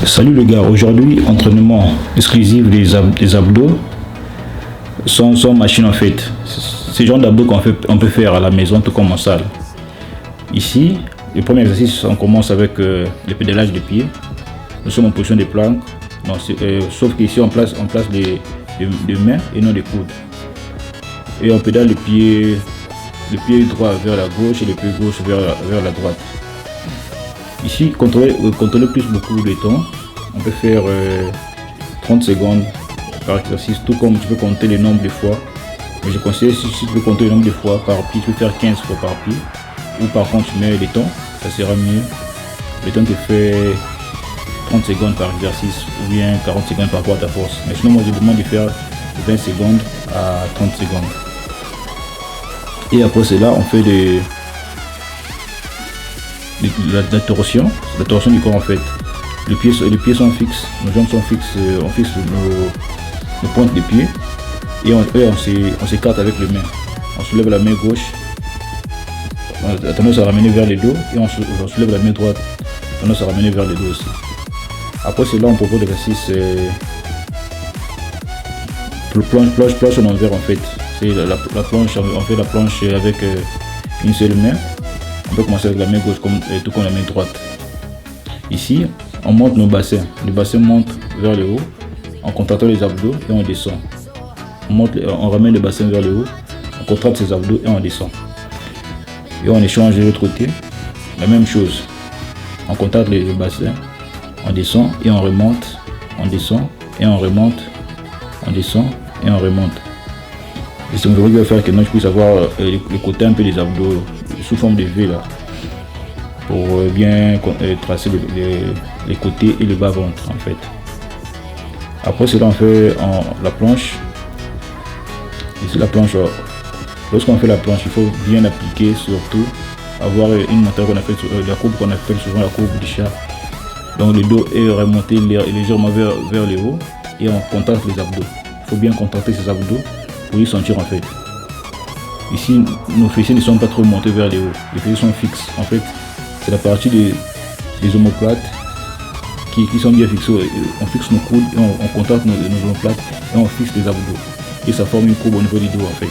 Salut les gars, aujourd'hui entraînement exclusif des abdos sans machine en fait. C'est le genre d'abdos on peut faire à la maison tout comme en salle. Ici, le premier exercice, on commence avec le pédalage des pieds. Nous sommes en position de planque, sauf qu'ici on place des mains et non des coudes. Et on pédale le pied droit vers la gauche et le pied gauche vers la droite. Ici, contrôler plus beaucoup de temps. On peut faire 30 secondes par exercice, tout comme tu peux compter le nombre de fois. Mais je conseille, si tu peux compter le nombre de fois par pied, tu peux faire 15 fois par pied. Ou par contre, tu mets les temps, ça sera mieux. Le temps te fait 30 secondes par exercice ou bien 40 secondes par rapport à ta force. Mais sinon, moi je demande de faire 20 secondes à 30 secondes. Et après cela, on fait la torsion du corps en fait. Les pieds sont fixes, nos jambes sont fixes, on fixe nos pointes des pieds et on s'écarte avec les mains. On soulève la main gauche, on a tendance à ramener vers le dos et on soulève la main droite, on a tendance à ramener vers le dos aussi. Après cela, on propose l'exercice planche en envers en fait. C'est la planche, on fait la planche avec une seule main. On peut commencer avec la main gauche tout comme la main droite. Ici, on monte nos bassins. Le bassin monte vers le haut en contractant les abdos et on descend. On ramène le bassin vers le haut, on contracte ses abdos et on descend. Et on échange de l'autre côté. La même chose. On contracte les bassins, on descend et on remonte. On descend et on remonte. On descend et on remonte. Et c'est ce qui va faire que je puisse avoir le côté un peu des abdos sous forme de V là, pour bien tracer les côtés et le bas ventre en fait. Après cela, on fait la planche. Ici la planche, lorsqu'on fait la planche, il faut bien appliquer, surtout avoir une montée qu'on appelle la courbe qu'on appelle souvent la courbe du chat. Donc le dos est remonté légèrement vers le haut et on contracte les abdos. Il faut bien contracter ces abdos pour y sentir en fait. Ici, nos fessiers ne sont pas trop montés vers le haut. Les fessiers sont fixes. En fait, c'est la partie des omoplates qui sont bien fixées. On fixe nos coudes et on contracte nos omoplates et on fixe les abdos. Et ça forme une courbe au niveau du dos en fait.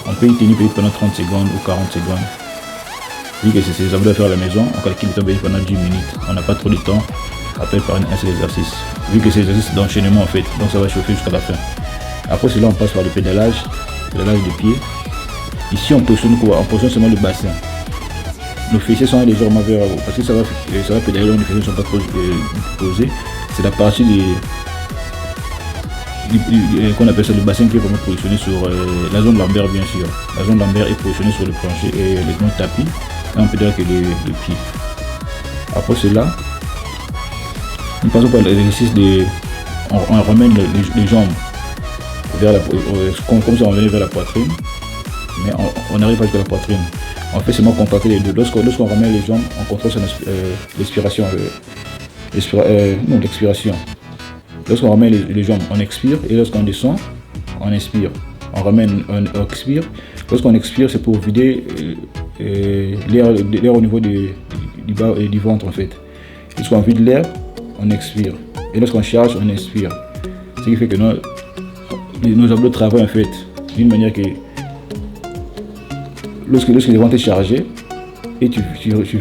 On peut y tenir peut-être pendant 30 secondes ou 40 secondes. Vu que c'est ces abdos à faire à la maison, on calcule le temps pendant 10 minutes. On n'a pas trop de temps à faire par un seul exercice. Vu que c'est exercice d'enchaînement en fait, donc ça va chauffer jusqu'à la fin. Après cela, on passe par le pédalage des pieds. Ici, on positionne seulement le bassin. Nos fessiers sont légèrement vers haut parce que ça va pédaler, donc les fessiers ne sont pas trop posés. C'est la partie qu'on appelle ça le bassin qui est vraiment positionné sur la zone lombaire bien sûr. La zone lombaire est positionnée sur le plancher et le tapis et on pédale que les pieds. Après cela, nous passons par l'exercice on ramène les jambes vers comme si on venait vers la poitrine, mais on n'arrive pas jusqu'à la poitrine. On fait seulement contracter les deux. Lorsqu'on ramène les jambes, on contracte l'expiration. L'expiration. Lorsqu'on ramène les jambes, on expire, et lorsqu'on descend, on inspire. On ramène, on expire. Lorsqu'on expire, c'est pour vider l'air au niveau du bas et du ventre en fait. Lorsqu'on vide l'air, on expire. Et lorsqu'on charge, on inspire. Ce qui fait que nos abdos travaillent en fait d'une manière que lorsque le ventre est chargé et tu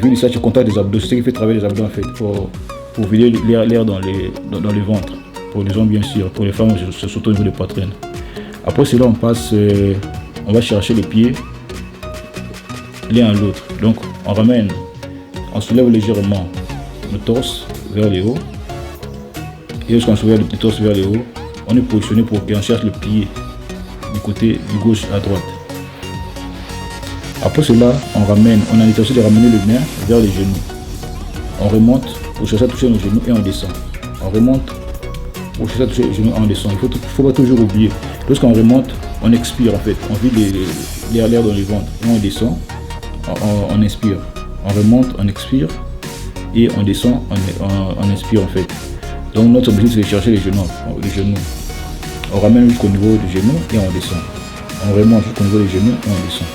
vides ça, tu contactes les abdos, c'est ce qui fait travailler les abdos en fait pour vider l'air dans le ventre, pour les hommes bien sûr, pour les femmes surtout au niveau de poitrine. Après cela, on va chercher les pieds l'un à l'autre. Donc on soulève légèrement le torse vers le haut et lorsqu'on soulève le torse vers le haut, on est positionné pour qu'on cherche le pied du côté de gauche à droite. Après cela, on a l'intention de ramener les mains vers les genoux. On remonte pour chercher à toucher nos genoux et on descend. On remonte pour chercher à toucher les genoux et on descend. Il ne faut pas toujours oublier. Lorsqu'on remonte, on expire en fait. On vide l'air dans le ventre et on descend. On inspire. On remonte, on expire et on descend, on inspire en fait. Donc notre objectif c'est de chercher les genoux. On ramène jusqu'au niveau du genou et on descend. On remonte jusqu'au niveau des genoux et on descend.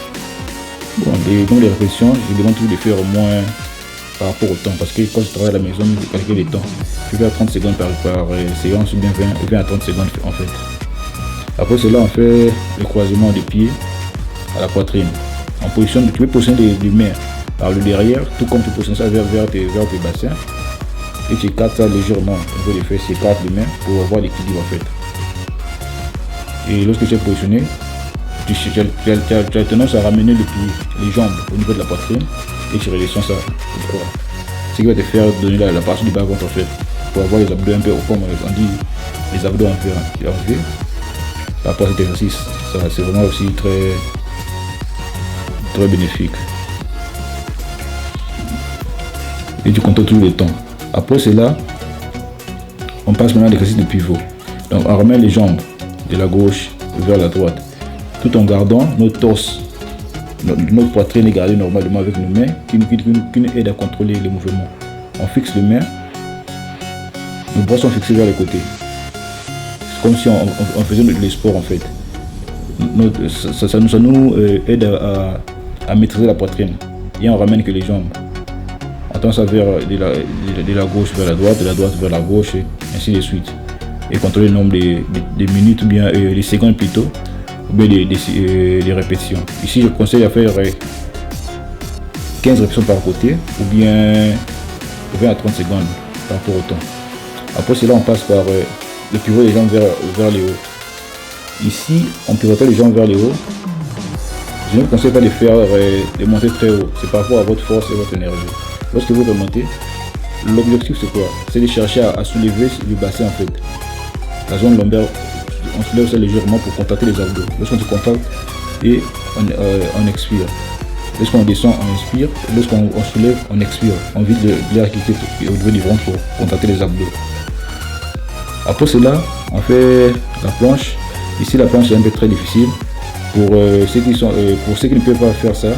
Bon, les répétitions, je demande toujours de faire au moins par rapport au temps, parce que quand je travaille à la maison, je calcule les temps. Je vais faire 30 secondes par séance ou bien 20 à 30 secondes en fait. Après cela, on fait le croisement des pieds à la poitrine. En position, tu peux positionner les mains par le derrière, tout comme tu positionnes ça vers tes bassins. Et tu écartes ça légèrement au niveau des fesses, tu écartes les mains pour avoir l'équilibre en fait. Et lorsque tu es positionné, tu as tendance à ramener les jambes au niveau de la poitrine et tu redescends ça au droit. Ce qui va te faire donner la partie du bas-ventre en fait, pour avoir les abdos un peu, comme on dit, les abdos en V. Par rapport à cet exercice, c'est vraiment aussi très bénéfique. Et tu contrôles tout le temps. Après cela, on passe maintenant à l'exercice de pivot. Donc on ramène les jambes de la gauche vers la droite, tout en gardant notre torse, notre poitrine est gardée normalement avec nos mains qui nous aident à contrôler les mouvements. On fixe les mains, nos bras sont fixés vers les côtés. C'est comme si on faisait les sports en fait. Ça nous aide à maîtriser la poitrine. Et on ramène que les jambes. On tend ça vers de la gauche vers la droite, de la droite vers la gauche, et ainsi de suite. Et contrôler le nombre de minutes ou bien les secondes plutôt, ou bien des répétitions. Ici, je conseille à faire 15 répétitions par côté, ou bien 20 à 30 secondes par rapport au temps. Après cela, on passe par le pivot des jambes vers les hauts. Ici, en pivotant les jambes vers les hauts, je ne vous conseille pas de faire de monter très haut. C'est par rapport à votre force et votre énergie. Lorsque vous remontez, l'objectif c'est quoi? C'est de chercher à soulever le bassin en fait. La zone lombaire, on soulève ça légèrement pour contracter les abdos. Lorsqu'on se contracte et on expire. Lorsqu'on descend, on inspire. Lorsqu'on soulève, on expire. On vide l'air qui est au niveau du ventre pour contracter les abdos. Après cela, on fait la planche. Ici, la planche est un peu très difficile. Pour ceux qui ne peuvent pas faire ça,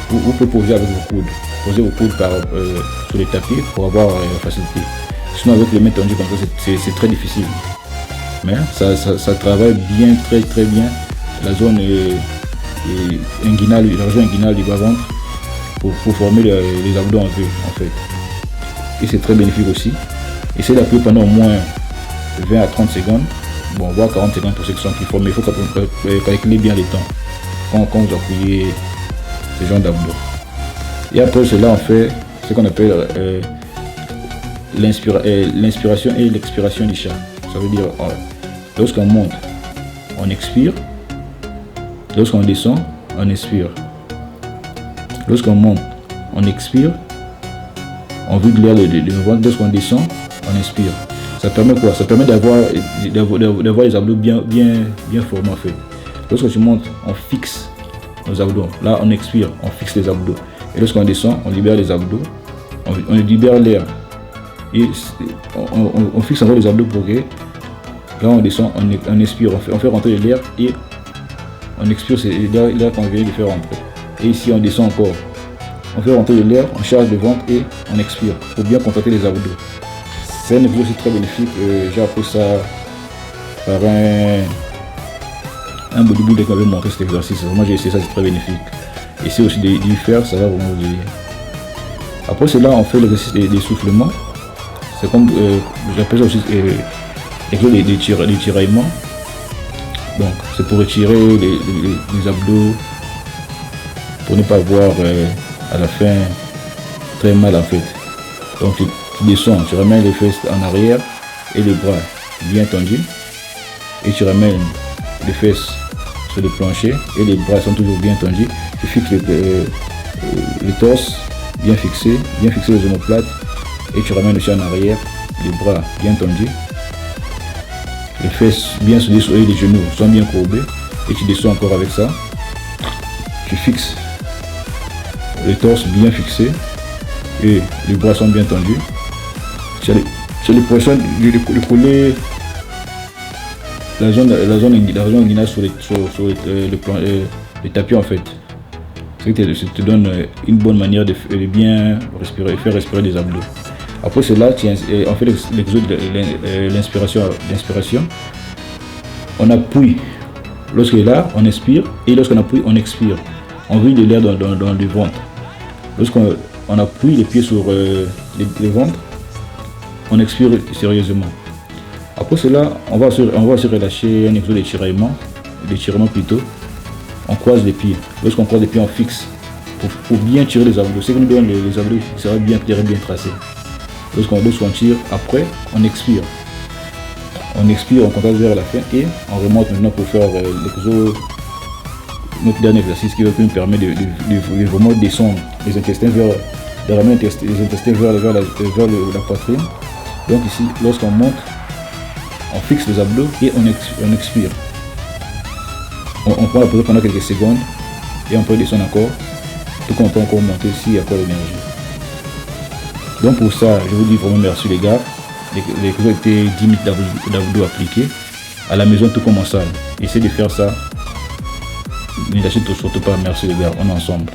vous pouvez poser avec vos coudes. Posez vos coudes sur les tapis pour avoir facilité. Sinon, avec les mains tendues comme ça, c'est très difficile. Mais ça travaille bien, très bien la zone inguinale, la région inguinale du bas-ventre pour former les abdos en V en fait. Et c'est très bénéfique aussi. Essayez d'appuyer pendant au moins 20 à 30 secondes. Bon, voire 40 secondes pour ceux qui sont plus forts, mais il faut calculer bien les temps quand vous appuyez ce genre d'abdos. Et après cela, on fait ce qu'on appelle l'inspiration et l'expiration du chat. Ça veut dire, lorsqu'on monte, on expire. Lorsqu'on descend, on inspire. Lorsqu'on monte, on expire. On vide l'air de ventre. Lorsqu'on descend, on inspire. Ça permet quoi? Ça permet d'avoir les abdos bien formés en fait. Lorsque tu montes, on fixe nos abdos. Là, on expire, on fixe les abdos. Et lorsqu'on descend, on libère les abdos. On libère l'air. Et on fixe encore les abdos pour que là on descend, on expire, on fait rentrer l'air et on expire, c'est l'air qu'on vient de faire rentrer. Et ici on descend encore. On fait rentrer l'air, on charge le ventre et on expire pour bien contracter les abdos. C'est un exercice aussi très bénéfique. J'ai appris ça par un bodybuilder qui m'avait montré cet exercice. Moi j'ai essayé ça, c'est très bénéfique. Essayez aussi d'y faire, ça va vraiment vous aider. Après cela, on fait l'exercice d'essoufflement. C'est comme, j'appelle ça aussi des tiraillements. Donc c'est pour retirer les abdos, pour ne pas avoir à la fin très mal en fait. Donc tu descends, tu ramènes les fesses en arrière et les bras bien tendus. Et tu ramènes les fesses sur le plancher et les bras sont toujours bien tendus. Tu fixes le torse bien fixé les omoplates et tu ramènes aussi en arrière, les bras bien tendus, les fesses bien soudées et les genoux sont bien courbés et tu descends encore avec ça. Tu fixes le torse bien fixé et les bras sont bien tendus. Tu as l'impression de coller la zone inguinale sur le tapis en fait. Ça te donne une bonne manière de bien respirer, faire respirer les abdos. Après cela, on fait l'exode de l'inspiration. On appuie. Lorsqu'il est là, on inspire. Et lorsqu'on appuie, on expire. On vide l'air dans le ventre. Lorsqu'on on appuie les pieds sur les ventres, on expire sérieusement. Après cela, on va se relâcher un exo d'étirement plutôt. On croise les pieds. Lorsqu'on croise les pieds, on fixe pour bien tirer les abdos. Ce qui nous donne les abdos sera bien tracé. Lorsqu'on tire, après, on expire. On expire, on contacte vers la fin et on remonte maintenant pour faire l'exo. Notre dernier exercice qui nous permet de vraiment descendre les intestins de ramener les intestins vers la poitrine. Donc ici, lorsqu'on monte, on fixe les abdos et on expire. On prend la pause pendant quelques secondes et on peut descendre encore. Tout qu'on peut encore monter s'il y a encore l'énergie. Donc pour ça, je vous dis vraiment merci les gars. Les cours étaient 10 minutes d'abdos appliqués. À la maison, tout comme en salle. Essayez de faire ça. Ne lâchez surtout pas. Merci les gars. On est ensemble.